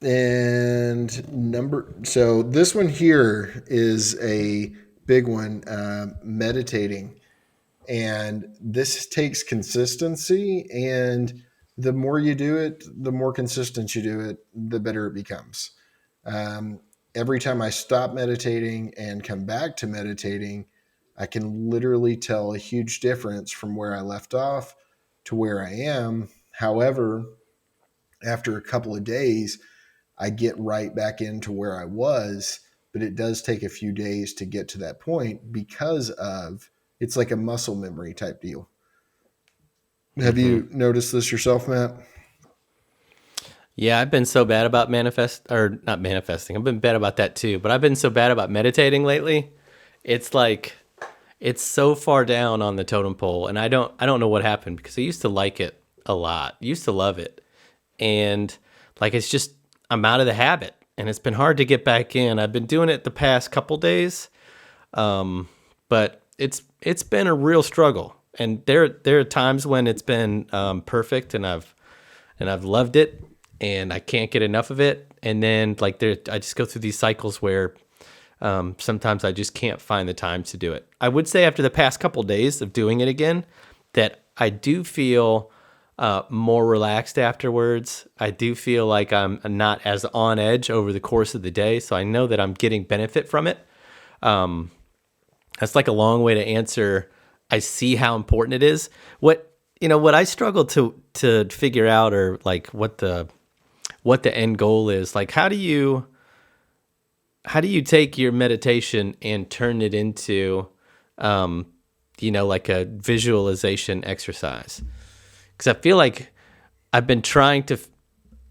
And so this one here is a big one, meditating. And this takes consistency. And the more you do it, the more consistent you do it, the better it becomes. Um, every time I stop meditating and come back to meditating, I can literally tell a huge difference from where I left off to where I am. However, after a couple of days, I get right back into where I was, but it does take a few days to get to that point because of it's like a muscle memory type deal. Have Hmm. you noticed this yourself, Matt? Yeah, I've been so bad about not manifesting. I've been bad about that too, but I've been so bad about meditating lately. It's like it's so far down on the totem pole, and I don't know what happened because I used to like it a lot. Used to love it. And like it's just I'm out of the habit, and it's been hard to get back in. I've been doing it the past couple days, but it's been a real struggle. And there are times when it's been perfect, and I've loved it, and I can't get enough of it. And then like I just go through these cycles where sometimes I just can't find the time to do it. I would say after the past couple days of doing it again, that I do feel more relaxed afterwards. I do feel like I'm not as on edge over the course of the day, so I know that I'm getting benefit from it. That's like a long way to answer. I see how important it is. What I struggle to figure out, or like what the end goal is. Like how do you take your meditation and turn it into like a visualization exercise? Because I feel like I've been trying to,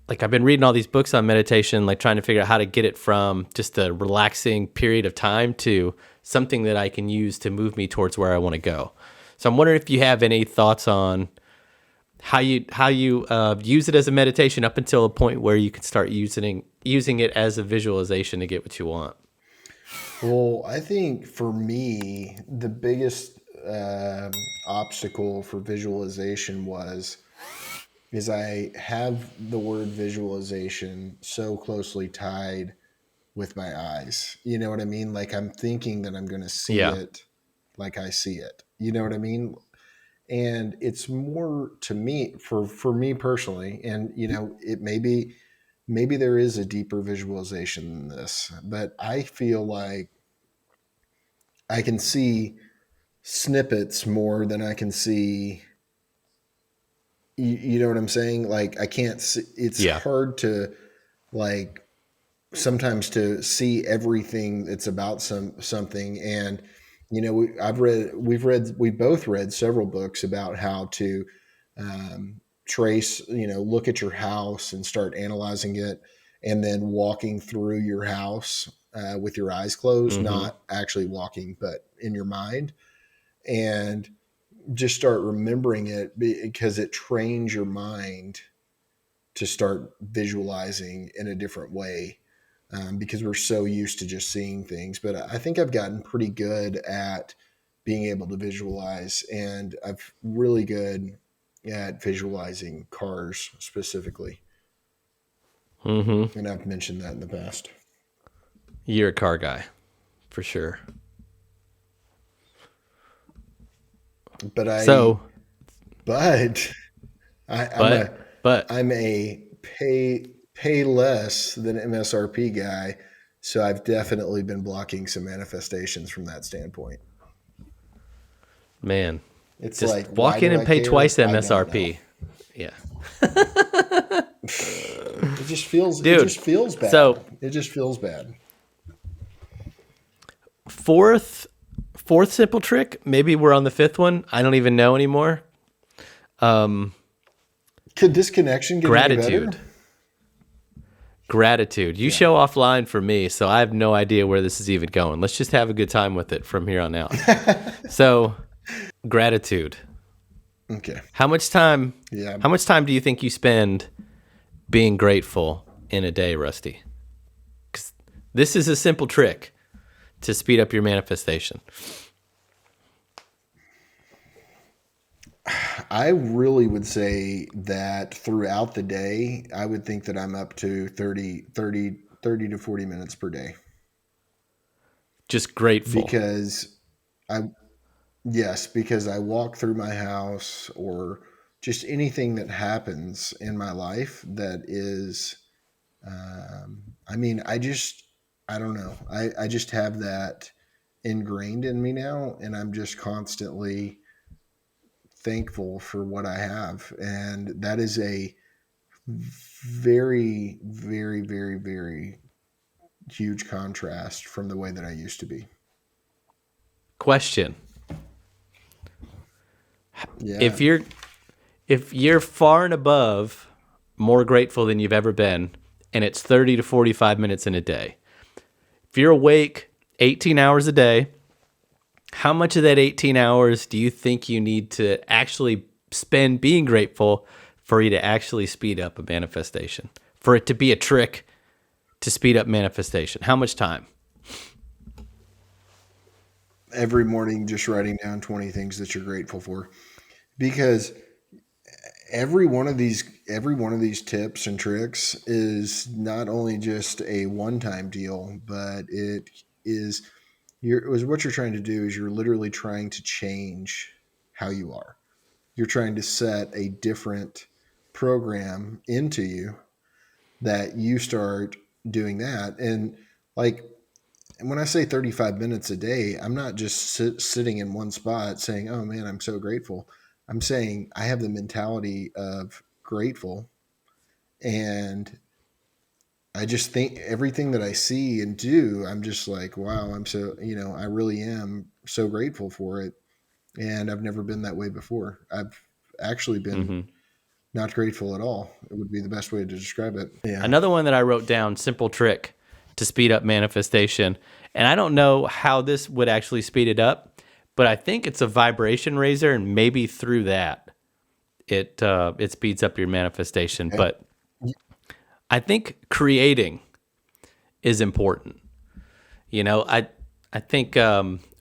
like, I've been reading all these books on meditation, like trying to figure out how to get it from just a relaxing period of time to something that I can use to move me towards where I want to go. So I'm wondering if you have any thoughts on how you use it as a meditation up until a point where you can start using it as a visualization to get what you want. Well, I think for me, the biggest obstacle for visualization is I have the word visualization so closely tied with my eyes. You know what I mean? Like I'm thinking that I'm going to see Yeah. it like I see it. You know what I mean? And it's more to me for me personally, and it maybe there is a deeper visualization than this, but I feel like I can see snippets more than I can see. You know what I'm saying? Like I can't see. It's Yeah. hard to like sometimes to see everything that's about something. And we both read several books about how to trace, look at your house and start analyzing it, and then walking through your house with your eyes closed, Mm-hmm. not actually walking, but in your mind, and just start remembering it because it trains your mind to start visualizing in a different way, because we're so used to just seeing things. But I think I've gotten pretty good at being able to visualize, and I'm really good at visualizing cars specifically. Mm-hmm. And I've mentioned that in the past. You're a car guy for sure. But I, So, but I, I'm a, but I'm a pay less than MSRP guy. So I've definitely been blocking some manifestations from that standpoint. man, It's just like, why walk in do and I pay care? twice I don't know. MSRP. Yeah, It dude. just feels So bad. It just feels bad. fourth fourth simple trick. Maybe we're on the fifth one. I don't even know anymore. Could this connection get any better? Gratitude. Gratitude. You Yeah. show offline for me, so I have no idea where this is even going. Let's just have a good time with it from here on out. So, gratitude. Okay. How much time Yeah. how much time do you think you spend being grateful in a day, Rusty? 'Cause this is a simple trick to speed up your manifestation. I really would say that throughout the day, I would think that I'm up to 30 to 40 minutes per day Just grateful. because I, yes, because I walk through my house or just anything that happens in my life that is, I mean, I don't know. I just have that ingrained in me now, and I'm just constantly thankful for what I have. And that is a very, very, very, very huge contrast from the way that I used to be. Question. Yeah. If you're if you're far and above more grateful than you've ever been, and it's 30 to 45 minutes in a day. If you're awake 18 hours a day, how much of that 18 hours do you think you need to actually spend being grateful for you to actually speed up a manifestation? For it to be a trick to speed up manifestation? How much time? Every morning, just writing down 20 things that you're grateful for. Because every one of these tips and tricks is not only just a one-time deal, but it is what you're trying to do is you're literally trying to change how you are. You're trying to set a different program into you that you start doing that. And like, and when I say 35 minutes a day, I'm not just sitting in one spot saying, oh man, I'm so grateful. I'm saying I have the mentality of grateful. And I just think everything that I see and do, I'm just like, wow, I'm so, I really am so grateful for it. And I've never been that way before. I've actually been Hmm. not grateful at all. It would be the best way to describe it. Yeah. Another one that I wrote down, simple trick to speed up manifestation. And I don't know how this would actually speed it up, but I think it's a vibration raiser, and maybe through that it speeds up your manifestation. Okay. But I think creating is important. I think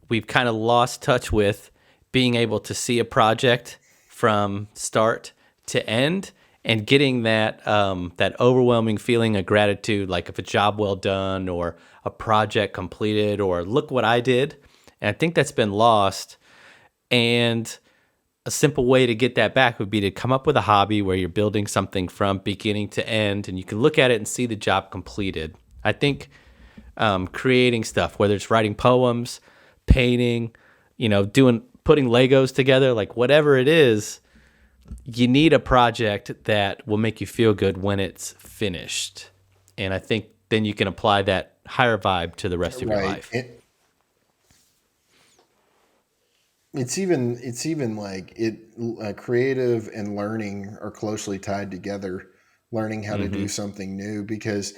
we've kind of lost touch with being able to see a project from start to end and getting that overwhelming feeling of gratitude, like if a job well done or a project completed or look what I did. And I think that's been lost. And a simple way to get that back would be to come up with a hobby where you're building something from beginning to end and you can look at it and see the job completed. I think creating stuff, whether it's writing poems, painting, putting Legos together, like whatever it is, you need a project that will make you feel good when it's finished. And I think then you can apply that higher vibe to the rest of your Right. life. It's even like creative and learning are closely tied together. Learning how to Hmm. do something new, because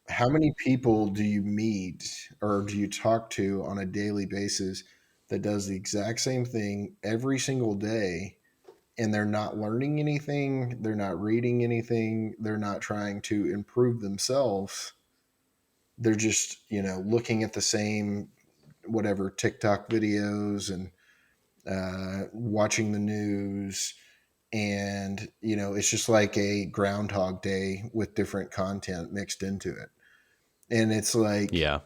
how many people do you meet or do you talk to on a daily basis that does the exact same thing every single day, and they're not learning anything, they're not reading anything, they're not trying to improve themselves. They're just, looking at the same whatever TikTok videos and watching the news, and it's just like a Groundhog Day with different content mixed into it. And it's like Yeah.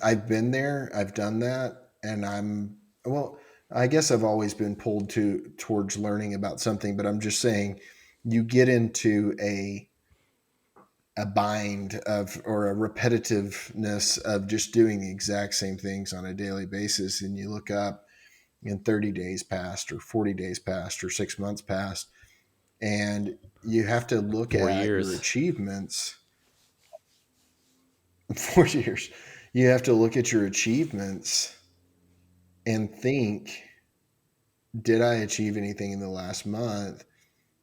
I've been there, I've done that, and well, I guess I've always been pulled towards learning about something, but I'm just saying you get into a bind of or a repetitiveness of just doing the exact same things on a daily basis, and you look up and 30 days passed or 40 days passed or 6 months passed, and you have to look at your 4 years. achievements. 4 years, you have to look at your achievements and think, did I achieve anything in the last month?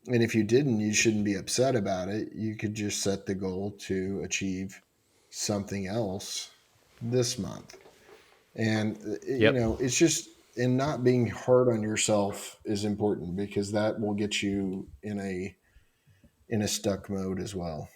And if you didn't, you shouldn't be upset about it. You could just set the goal to achieve something else this month. And Yep. it's just, and not being hard on yourself is important, because that will get you in a stuck mode as well.